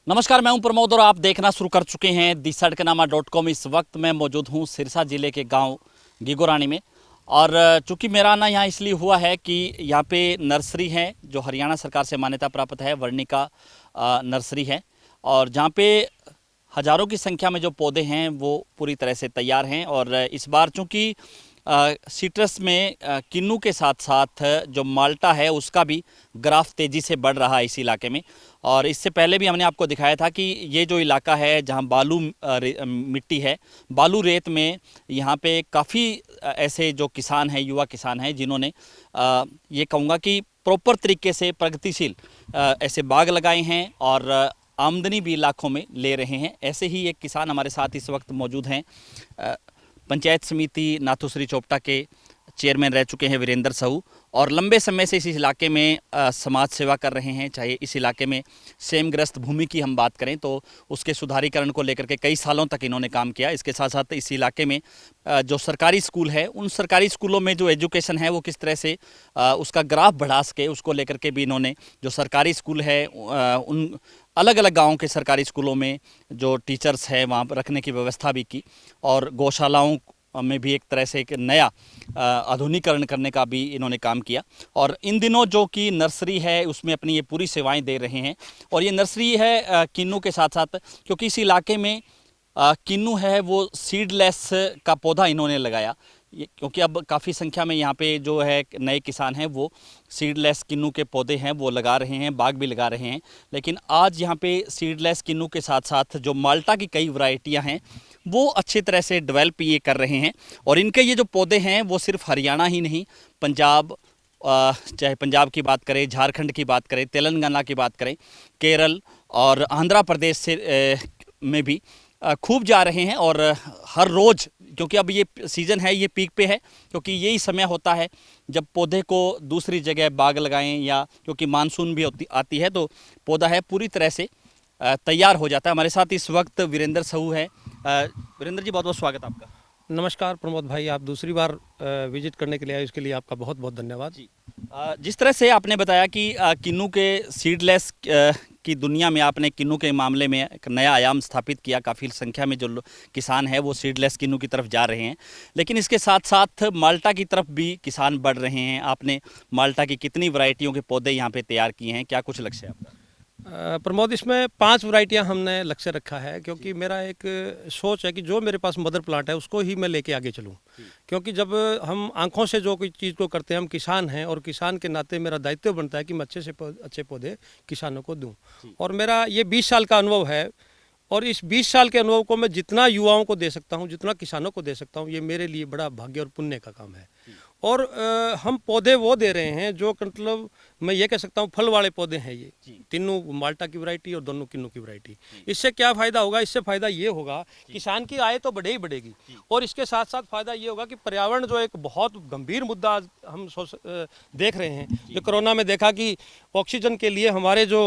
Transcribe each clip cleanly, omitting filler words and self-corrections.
नमस्कार, मैं हूं प्रमोद और आप देखना शुरू कर चुके हैं दी सड़कनामा.com। इस वक्त मैं मौजूद हूं सिरसा जिले के गांव गिगोरानी में। और चूंकि मेरा आना यहाँ इसलिए हुआ है कि यहाँ पे नर्सरी है जो हरियाणा सरकार से मान्यता प्राप्त है, वर्णिका नर्सरी है, और जहाँ पे हज़ारों की संख्या में जो पौधे हैं वो पूरी तरह से तैयार हैं। और इस बार चूँकि सिट्रस में किन्नू के साथ साथ जो माल्टा है उसका भी ग्राफ तेज़ी से बढ़ रहा है इस इलाके में। और इससे पहले भी हमने आपको दिखाया था कि ये जो इलाका है जहाँ बालू मिट्टी है, बालू रेत में, यहाँ पे काफ़ी ऐसे जो किसान हैं, युवा किसान हैं, जिन्होंने ये कहूँगा कि प्रॉपर तरीके से प्रगतिशील ऐसे बाग लगाए हैं और आमदनी भी लाखों में ले रहे हैं। ऐसे ही एक किसान हमारे साथ इस वक्त मौजूद हैं। पंचायत समिति नाथूश्री चोपटा के चेयरमैन रह चुके हैं वीरेंद्र साहू, और लंबे समय से इस इलाके में समाज सेवा कर रहे हैं। चाहे इस इलाके में सेमग्रस्त भूमि की हम बात करें तो उसके सुधारीकरण को लेकर के कई सालों तक इन्होंने काम किया। इसके साथ साथ इस इलाके में जो सरकारी स्कूल है, उन सरकारी स्कूलों में जो एजुकेशन है वो किस तरह से उसका ग्राफ बढ़ा सके, उसको लेकर के भी इन्होंने जो सरकारी स्कूल है उन अलग अलग गाँव के सरकारी स्कूलों में जो टीचर्स हैं वहाँ पर रखने की व्यवस्था भी की, और गौशालाओं में भी एक तरह से एक नया आधुनिकीकरण करने का भी इन्होंने काम किया। और इन दिनों जो कि नर्सरी है उसमें अपनी ये पूरी सेवाएं दे रहे हैं। और ये नर्सरी है किन्नू के साथ साथ, क्योंकि इस इलाके में किन्नू है वो सीडलेस का पौधा इन्होंने लगाया, क्योंकि अब काफ़ी संख्या में यहाँ पे जो है नए किसान हैं वो सीडलेस किन्नू के पौधे हैं वो लगा रहे हैं, बाग भी लगा रहे हैं। लेकिन आज यहाँ पे सीडलेस किन्नू के साथ साथ जो माल्टा की कई वैरायटियाँ हैं वो अच्छी तरह से डेवलप ये कर रहे हैं। और इनके ये जो पौधे हैं वो सिर्फ हरियाणा ही नहीं, पंजाब, चाहे पंजाब की बात करें, झारखंड की बात करें, तेलंगाना की बात करें, केरल और आंध्र प्रदेश से में भी खूब जा रहे हैं। और हर रोज़, क्योंकि अब ये सीज़न है, ये पीक पे है, क्योंकि यही समय होता है जब पौधे को दूसरी जगह बाग लगाएं, या क्योंकि मानसून भी आती है तो पौधा है पूरी तरह से तैयार हो जाता है। हमारे साथ इस वक्त वीरेंद्र साहू है। वीरेंद्र जी, बहुत बहुत स्वागत आपका। नमस्कार प्रमोद भाई, आप दूसरी बार विजिट करने के लिए आए, इसके लिए आपका बहुत बहुत धन्यवाद जी। जिस तरह से आपने बताया कि किन्नू के सीडलेस की दुनिया में आपने किन्नू के मामले में एक नया आयाम स्थापित किया, काफ़ी संख्या में जो किसान हैं वो सीडलेस किन्नू की तरफ जा रहे हैं, लेकिन इसके साथ साथ माल्टा की तरफ भी किसान बढ़ रहे हैं। आपने माल्टा की कितनी वैरायटियों के पौधे यहाँ पे तैयार किए हैं, क्या कुछ लक्ष्य है आपका? प्रमोद, इसमें 5 वैरायटियां हमने लक्ष्य रखा है, क्योंकि मेरा एक सोच है कि जो मेरे पास मदर प्लांट है उसको ही मैं लेके आगे चलूं। क्योंकि जब हम आंखों से जो कोई चीज़ को करते हैं, हम किसान हैं, और किसान के नाते मेरा दायित्व बनता है कि मैं अच्छे से अच्छे पौधे किसानों को दूं। और मेरा ये 20 साल का अनुभव है, और इस 20 साल के अनुभव को मैं जितना युवाओं को दे सकता हूँ, जितना किसानों को दे सकता हूँ, ये मेरे लिए बड़ा भाग्य और पुण्य का काम है। और हम पौधे वो दे रहे हैं जो मतलब मैं ये कह सकता हूँ फल वाले पौधे हैं। ये तीनों माल्टा की वैरायटी और दोनों किन्नू की वैरायटी। इससे क्या फ़ायदा होगा? इससे फ़ायदा ये होगा, किसान की आय तो बढ़े ही बढ़ेगी, और इसके साथ साथ फ़ायदा ये होगा कि पर्यावरण जो एक बहुत गंभीर मुद्दा आज हम देख रहे हैं, जो कोरोना में देखा कि ऑक्सीजन के लिए हमारे जो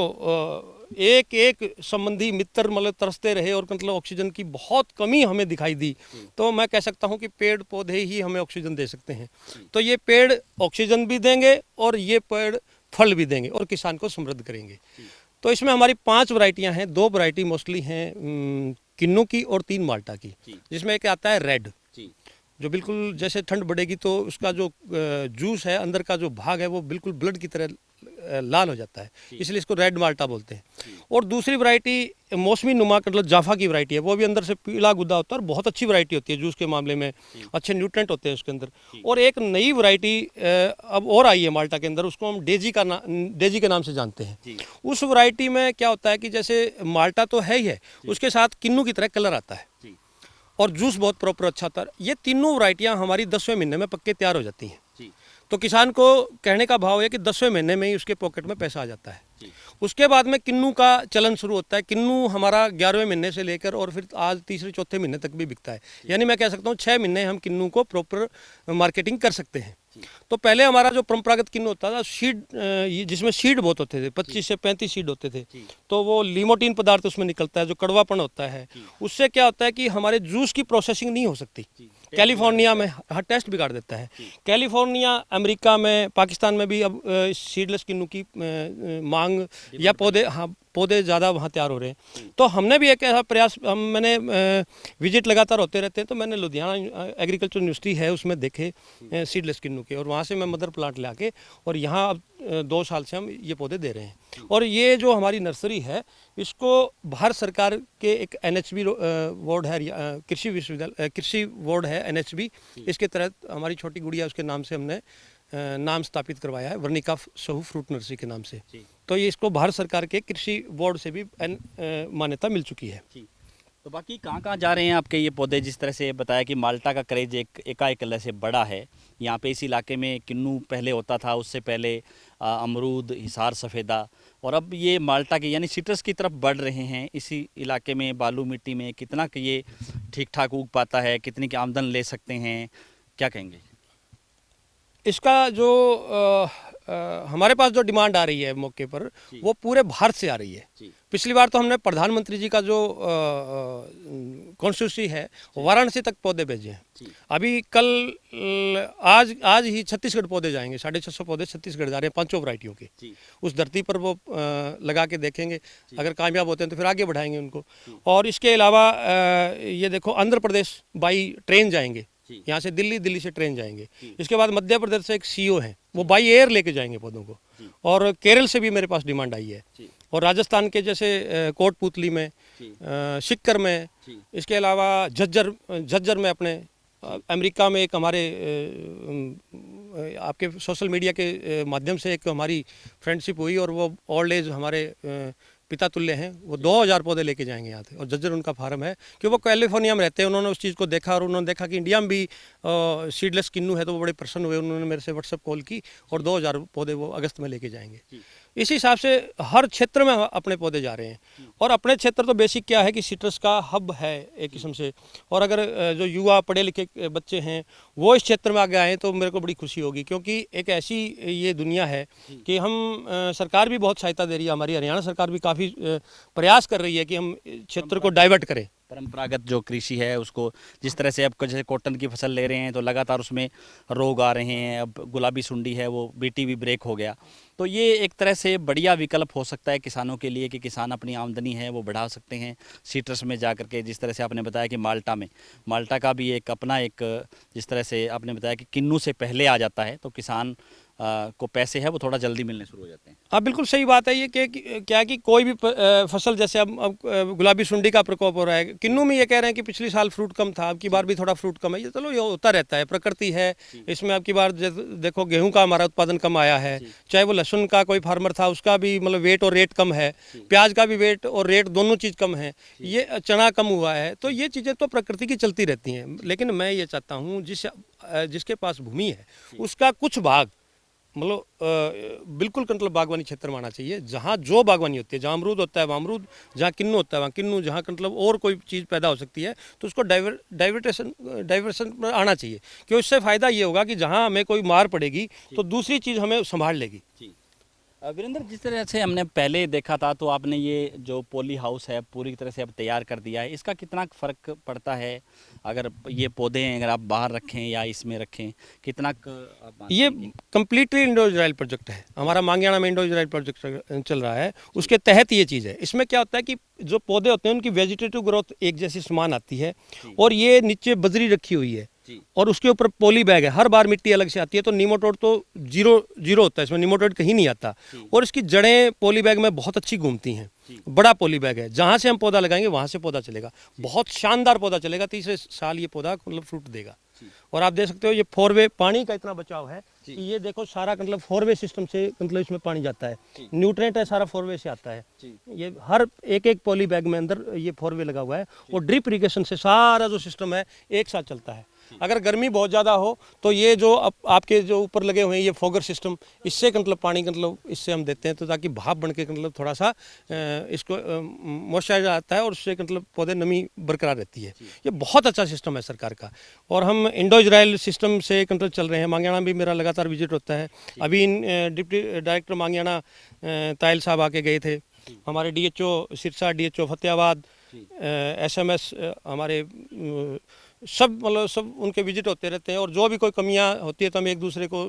एक एक संबंधी मित्र मतलब तरसते रहे, और मतलब ऑक्सीजन की बहुत कमी हमें दिखाई दी। तो मैं कह सकता हूं कि पेड़ पौधे ही हमें ऑक्सीजन दे सकते हैं। तो ये पेड़ ऑक्सीजन भी देंगे और ये पेड़ फल भी देंगे और किसान को समृद्ध करेंगे। तो इसमें हमारी 5 वैरायटियां हैं। 2 वैरायटी मोस्टली हैं किन्नू की और 3 माल्टा की, जिसमें एक आता है रेड, जो बिल्कुल जैसे ठंड बढ़ेगी तो उसका जो जूस है, अंदर का जो भाग है, वो बिल्कुल ब्लड की तरह लाल हो जाता है, इसलिए इसको रेड माल्टा बोलते हैं। और दूसरी वैरायटी मौसमी नुमा मतलब जाफा की वैरायटी है, वो भी अंदर से पीला गुद्दा होता है और बहुत अच्छी वैरायटी होती है जूस के मामले में, अच्छे न्यूट्रेंट होते हैं उसके अंदर। और एक नई वैरायटी अब और आई है माल्टा के अंदर, उसको हम डेजी के नाम से जानते हैं। उस वैरायटी में क्या होता है कि जैसे माल्टा तो है ही है, उसके साथ किन्नू की तरह कलर आता है, और जूस बहुत प्रॉपर अच्छा था। ये तीनों वैरायटियाँ हमारी 10वें महीने में पक्के तैयार हो जाती हैं। तो किसान को कहने का भाव है कि 10वें महीने में ही उसके पॉकेट में पैसा आ जाता है। उसके बाद में किन्नू का चलन शुरू होता है। किन्नू हमारा 11वें महीने से लेकर और फिर आज तीसरे चौथे महीने तक भी बिकता है। यानी मैं कह सकता हूँ 6 महीने हम किन्नू को प्रॉपर मार्केटिंग कर सकते हैं। तो पहले हमारा जो परंपरागत किन्नू होता था सीड, जिसमें सीड बहुत होते थे, 25 से 35 सीड होते थे, तो वो लिमोटिन पदार्थ उसमें निकलता है, जो कड़वापन होता है। उससे क्या होता है कि हमारे जूस की प्रोसेसिंग नहीं हो सकती। कैलिफोर्निया में हर टेस्ट बिगाड़ देता है। कैलिफोर्निया, अमेरिका में, पाकिस्तान में भी अब सीडलेस किन्नू की मांग या पौधे पौधे ज़्यादा वहाँ तैयार हो रहे हैं। तो हमने भी एक ऐसा प्रयास, मैंने विजिट लगातार होते रहते हैं, तो मैंने लुधियाना एग्रीकल्चर यूनिवर्सिटी है उसमें देखे सीडलेस किन्नू के, और वहाँ से मैं मदर प्लांट ला के और यहाँ अब 2 साल से हम ये पौधे दे रहे हैं। और ये जो हमारी नर्सरी है इसको भारत सरकार के एक NHB बोर्ड है, कृषि विश्वविद्यालय कृषि बोर्ड है NHB, इसके तहत हमारी छोटी गुड़िया उसके नाम से हमने नाम स्थापित करवाया है, वर्णिका सहू फ्रूट नर्सरी के नाम से। तो ये इसको भारत सरकार के कृषि बोर्ड से भी मान्यता मिल चुकी है। तो बाकी कहाँ जा रहे हैं आपके ये पौधे? जिस तरह से बताया कि माल्टा का क्रेज एकाएक से बड़ा है यहाँ पे, इस इलाके में किन्नू पहले होता था, उससे पहले अमरूद, हिसार सफ़ेदा, और अब ये माल्टा के यानी सिट्रस की तरफ बढ़ रहे हैं। इसी इलाके में बालू मिट्टी में कितना कि ये ठीक ठाक उग पाता है, कितनी की आमदन ले सकते हैं, क्या कहेंगे? इसका जो हमारे पास जो डिमांड आ रही है मौके पर, वो पूरे भारत से आ रही है। पिछली बार तो हमने प्रधानमंत्री जी का जो कॉन्स्टिट्यूंसी है वाराणसी तक पौधे भेजे हैं। अभी कल आज ही छत्तीसगढ़ पौधे जाएंगे, 650 पौधे छत्तीसगढ़ जा रहे हैं 5 वैरायटियों के। उस धरती पर वो लगा के देखेंगे, अगर कामयाब होते हैं तो फिर आगे बढ़ाएंगे उनको। और इसके अलावा ये देखो आंध्र प्रदेश बाई ट्रेन जाएंगे, यहाँ से दिल्ली से ट्रेन जाएंगे। इसके बाद मध्य प्रदेश से एक CEO है, वो बाई एयर लेके जाएंगे पौधों को। और केरल से भी मेरे पास डिमांड आई है, और राजस्थान के जैसे कोटपुतली में, सिक्कर में, इसके अलावा झज्जर में, अपने अमेरिका में एक हमारे आपके सोशल मीडिया के माध्यम से एक हमारी फ्रेंडशिप हुई, और वो ओल्ड एज हमारे पिता तुल्य हैं, वो 2000 पौधे लेके जाएंगे यहाँ से। और जज्जर उनका फार्म है कि वो कैलिफोर्निया में रहते हैं, उन्होंने उस चीज़ को देखा और उन्होंने देखा कि इंडिया में भी सीडलेस किन्नू है, तो वो बड़े प्रसन्न हुए। उन्होंने मेरे से व्हाट्सएप कॉल की और 2000 पौधे वो अगस्त में लेके जाएंगे। इसी हिसाब से हर क्षेत्र में अपने पौधे जा रहे हैं। और अपने क्षेत्र तो बेसिक क्या है कि सिट्रस का हब है एक किस्म से, और अगर जो युवा पढ़े लिखे बच्चे हैं वो इस क्षेत्र में आगे आए तो मेरे को बड़ी खुशी होगी, क्योंकि एक ऐसी ये दुनिया है कि हम सरकार भी बहुत सहायता दे रही है, हमारी हरियाणा सरकार भी काफ़ी प्रयास कर रही है कि हम क्षेत्र को डाइवर्ट करें। परंपरागत जो कृषि है उसको, जिस तरह से अब जैसे कॉटन की फसल ले रहे हैं तो लगातार उसमें रोग आ रहे हैं, अब गुलाबी सुंडी है वो BT भी ब्रेक हो गया, तो ये एक तरह से बढ़िया विकल्प हो सकता है किसानों के लिए कि किसान अपनी आमदनी है वो बढ़ा सकते हैं सिट्रस में जा करके। जिस तरह से आपने बताया कि माल्टा का भी एक अपना एक, जिस तरह से आपने बताया कि किन्नू से पहले आ जाता है, तो किसान को पैसे है वो थोड़ा जल्दी मिलने शुरू हो जाते हैं। हाँ बिल्कुल सही बात है। ये क्या कि कोई भी फसल, जैसे अब गुलाबी सुंडी का प्रकोप हो रहा है, किन्नू में ये कह रहे हैं कि पिछली साल फ्रूट कम था, अब की बार भी थोड़ा फ्रूट कम है। ये चलो ये होता रहता है, प्रकृति है इसमें। अब की बार देखो गेहूं का हमारा उत्पादन कम आया है, चाहे वो लहसुन का कोई फार्मर था उसका भी मतलब वेट और रेट कम है, प्याज का भी वेट और रेट दोनों चीज़ कम है, ये चना कम हुआ है। तो ये चीज़ें तो प्रकृति की चलती रहती हैं। लेकिन मैं ये चाहता हूँ जिसके पास भूमि है उसका कुछ भाग मतलब बिल्कुल कंट्रोल बागवानी क्षेत्र में आना चाहिए, जहाँ जो बागवानी होती है, जहाँ अमरूद होता है वहाँ अमरूद, जहाँ किन्नू होता है वहाँ किन्नू, जहाँ मतलब और कोई चीज़ पैदा हो सकती है तो उसको डाइवर्सन में आना चाहिए। क्योंकि उससे फ़ायदा ये होगा कि जहाँ हमें कोई मार पड़ेगी तो दूसरी चीज़ हमें संभाल लेगी। वीरेंद्र, जिस तरह से हमने पहले देखा था तो आपने ये जो पॉली हाउस है पूरी तरह से अब तैयार कर दिया है, इसका कितना फ़र्क पड़ता है अगर ये पौधे अगर आप बाहर रखें या इसमें रखें, कितना ये कम्प्लीटली इंडो इजराइल प्रोजेक्ट है हमारा, मांगियाना में इंडो इजराइल प्रोजेक्ट चल रहा है, उसके तहत ये चीज़ है। इसमें क्या होता है कि जो पौधे होते हैं उनकी वेजिटेटिव ग्रोथ एक जैसी समान आती है, और ये नीचे बजरी रखी हुई है और उसके ऊपर पॉली बैग है, हर बार मिट्टी अलग से आती है, तो नीमोटोड तो जीरो होता है, इसमें नीमोटोड कहीं नहीं आता। और इसकी जड़ें पॉली बैग में बहुत अच्छी घूमती हैं, बड़ा पॉली बैग है, जहाँ से हम पौधा लगाएंगे वहाँ से पौधा चलेगा, बहुत शानदार पौधा चलेगा, तीसरे साल ये पौधा मतलब फ्रूट देगा। और आप देख सकते हो ये 4-वे पानी का इतना बचाव है कि ये देखो सारा मतलब 4-वे सिस्टम से मतलब इसमें पानी जाता है, न्यूट्रिएंट है सारा 4-वे से आता है। ये हर एक पॉली बैग में अंदर ये 4-वे लगा हुआ है, और ड्रिप इरिगेशन से सारा जो सिस्टम है एक साथ चलता है। अगर गर्मी बहुत ज़्यादा हो तो ये जो आपके जो ऊपर लगे हुए हैं ये फोगर सिस्टम, इससे मतलब पानी मतलब इससे हम देते हैं, तो ताकि भाप बन के मतलब थोड़ा सा इसको मॉइस्चराइजर आता है और उससे मतलब पौधे नमी बरकरार रहती है। ये बहुत अच्छा सिस्टम है सरकार का, और हम इंडो इजराइल सिस्टम से कंट्रोल चल रहे हैं। मांगियाना भी मेरा लगातार विजिट होता है। अभी डिप्टी डायरेक्टर मांगियाना तायल साहब आके गए थे, हमारे DHO Sirsa, DHO Fatehabad, SMS हमारे सब मतलब सब उनके विजिट होते रहते हैं, और जो भी कोई कमियां होती है तो हम एक दूसरे को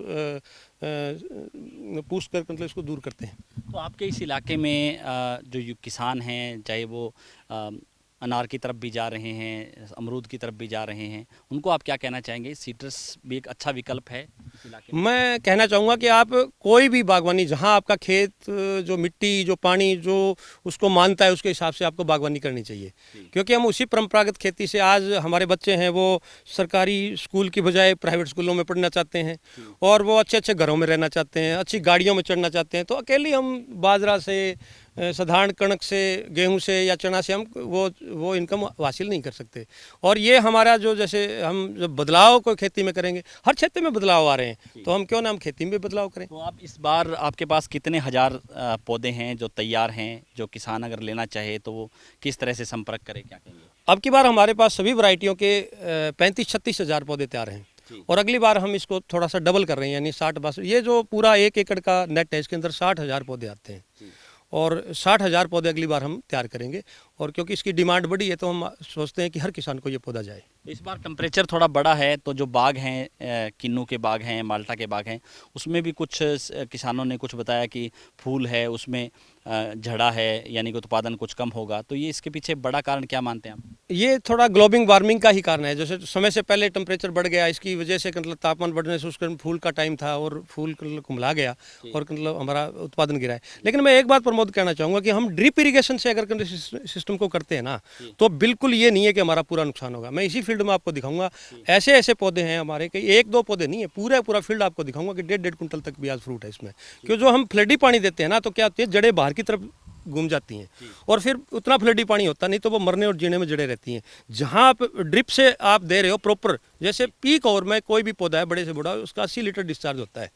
पूछ कर मतलब इसको दूर करते हैं। तो आपके इस इलाके में जो किसान हैं, चाहे वो अनार की तरफ भी जा रहे हैं, अमरूद की तरफ भी जा रहे हैं, उनको आप क्या कहना चाहेंगे? सिट्रस भी एक अच्छा विकल्प है इस इलाके में। मैं कहना चाहूँगा कि आप कोई भी बागवानी, जहाँ आपका खेत, जो मिट्टी, जो पानी, जो उसको मानता है, उसके हिसाब से आपको बागवानी करनी चाहिए। क्योंकि हम उसी परंपरागत खेती से, आज हमारे बच्चे हैं वो सरकारी स्कूल की बजाय प्राइवेट स्कूलों में पढ़ना चाहते हैं, और वो अच्छे अच्छे घरों में रहना चाहते हैं, अच्छी गाड़ियों में चढ़ना चाहते हैं। तो अकेले हम बाजरा से, साधारण कणक से, गेहूं से या चना से हम वो इनकम हासिल नहीं कर सकते। और ये हमारा जो, जैसे हम जब बदलाव को खेती में करेंगे, हर क्षेत्र में बदलाव आ रहे हैं, तो हम क्यों ना हम खेती में भी बदलाव करें। तो आप इस बार आपके पास कितने हजार पौधे हैं जो तैयार हैं, जो किसान अगर लेना चाहे तो वो किस तरह से संपर्क करे, क्या कहेंगे? अब की बार हमारे पास सभी वैरायटियों के 35-36 हज़ार पौधे तैयार हैं, और अगली बार हम इसको थोड़ा सा डबल कर रहे हैं, यानी 60-62। ये जो पूरा 1 एकड़ का नेट है, इसके अंदर 60,000 पौधे आते हैं, और 60,000 पौधे अगली बार हम तैयार करेंगे। और क्योंकि इसकी डिमांड बढ़ी है, तो हम सोचते हैं कि हर किसान को ये पौधा जाए। इस बार टेम्परेचर थोड़ा बड़ा है, तो जो बाग हैं, किन्नू के बाग हैं, माल्टा के बाग हैं, उसमें भी कुछ किसानों ने कुछ बताया कि फूल है उसमें झड़ा है, यानी कि उत्पादन कुछ कम होगा। तो ये इसके पीछे बड़ा कारण क्या मानते हैं आप? ये थोड़ा ग्लोबल वार्मिंग का ही कारण है। जैसे समय से पहले टेम्परेचर बढ़ गया, इसकी वजह से मतलब तापमान बढ़ने से उसके फूल का टाइम था, और फूल कुमला गया, और मतलब हमारा उत्पादन गिरा है। लेकिन मैं एक बात प्रमोद कहना चाहूँगा कि हम ड्रिप इरिगेशन से अगर सिस्टम को करते हैं ना, तो बिल्कुल ये नहीं है कि हमारा पूरा नुकसान होगा। मैं इसी फील्ड में आपको दिखाऊंगा, ऐसे ऐसे पौधे हैं हमारे, कि 1-2 पौधे नहीं है, पूरा फील्ड आपको दिखाऊंगा कि 1.5 क्विंटल तक भी आज फ्रूट है इसमें। क्यों, जो हम फ्लडी पानी देते हैं ना, तो क्या होती है, जड़ें बाहर की तरफ घूम जाती हैं, और फिर उतना फ्लडी पानी होता नहीं, तो वो मरने और जीने में जड़े रहती हैं। जहाँ आप ड्रिप से आप दे रहे हो प्रॉपर, जैसे पीक आवर में कोई भी पौधा है बड़े से बड़ा, उसका 80 लीटर डिस्चार्ज होता है।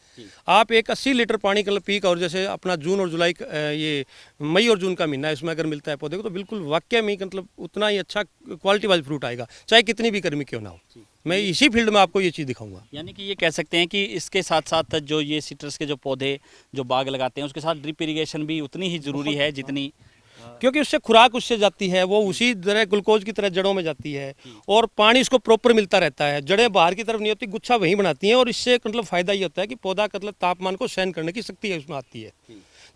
आप एक 80 लीटर पानी का पीक आवर, जैसे अपना जून और जुलाई, ये मई और जून का महीना है, इसमें अगर मिलता है पौधे को, तो बिल्कुल वाकई में मतलब उतना ही अच्छा क्वालिटी वाइज फ्रूट आएगा, चाहे कितनी भी गर्मी क्यों ना हो। मैं इसी फील्ड में आपको ये चीज़ दिखाऊंगा। यानी कि ये कह सकते हैं कि इसके साथ साथ जो ये सिट्रस के जो पौधे, जो बाग लगाते हैं, उसके साथ ड्रिप इरिगेशन भी उतनी ही ज़रूरी है जितनी, क्योंकि उससे खुराक उससे जाती है, वो उसी तरह ग्लूकोज की तरह जड़ों में जाती है, और पानी उसको प्रॉपर मिलता रहता है। जड़ें बाहर की तरफ नहीं होती, गुच्छा वहीं बनाती हैं, और इससे मतलब फ़ायदा ये होता है कि पौधा मतलब तापमान को सहन करने की शक्ति है उसमें आती है।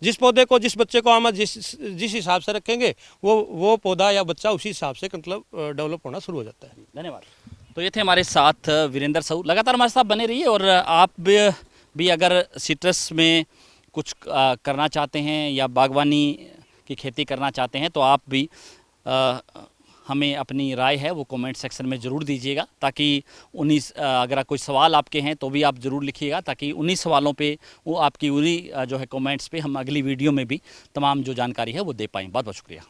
जिस पौधे को, जिस बच्चे को हम जिस हिसाब से रखेंगे, वो पौधा या बच्चा उसी हिसाब से मतलब डेवलप होना शुरू हो जाता है। धन्यवाद। तो ये थे हमारे साथ वीरेंद्र साहू। लगातार हमारे साथ बने रहिए, और आप भी अगर सिट्रस में कुछ करना चाहते हैं या बागवानी की खेती करना चाहते हैं, तो आप भी हमें अपनी राय है वो कमेंट सेक्शन में ज़रूर दीजिएगा, ताकि अगर कोई सवाल आपके हैं तो भी आप ज़रूर लिखिएगा, ताकि उन्हीं सवालों पे, वो आपकी उन्हीं जो है कमेंट्स पे हम अगली वीडियो में भी तमाम जो जानकारी है वो दे पाएँ। बहुत बहुत शुक्रिया।